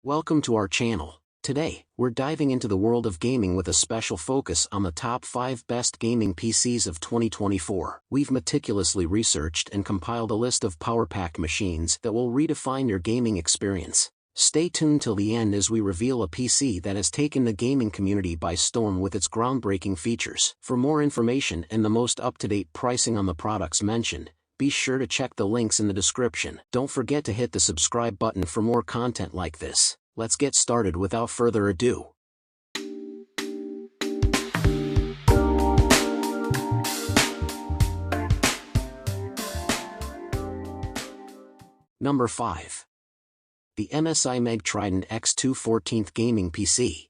Welcome to our channel. Today, we're diving into the world of gaming with a special focus on the top 5 best gaming PCs of 2024. We've meticulously researched and compiled a list of power-packed machines that will redefine your gaming experience. Stay tuned till the end as we reveal a PC that has taken the gaming community by storm with its groundbreaking features. For more information and the most up-to-date pricing on the products mentioned, be sure to check the links in the description. Don't forget to hit the subscribe button for more content like this. Let's get started without further ado. Number 5. The MSI MEG Trident X2 14th Gaming PC.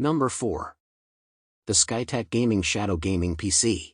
Number 4. The Skytech Gaming Shadow Gaming PC.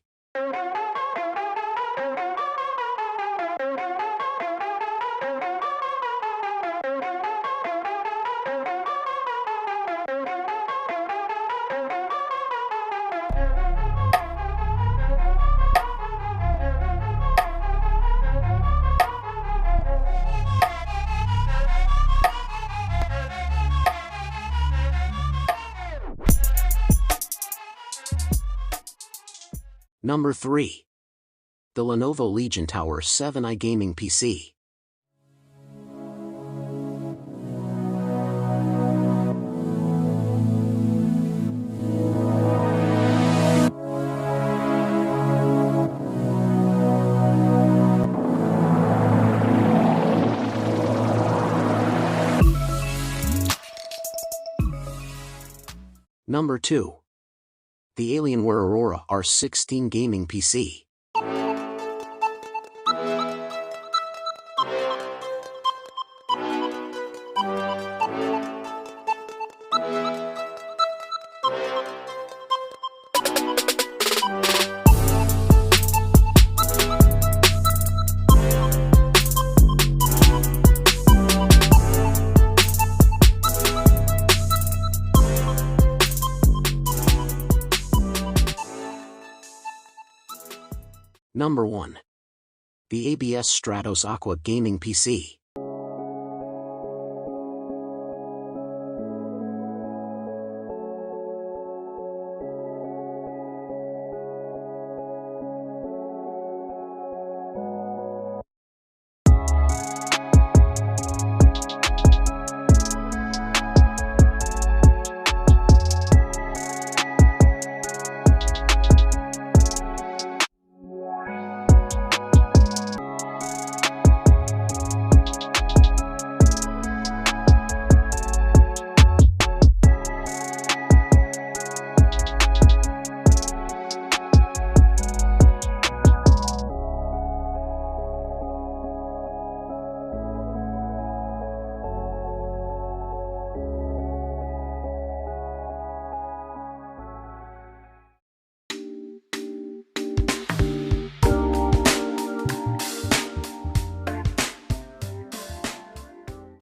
Number 3. The Lenovo Legion Tower 7i Gaming PC. Number 2. The Alienware Aurora R16 Gaming PC. Number 1. The ABS Stratos Aqua Gaming PC.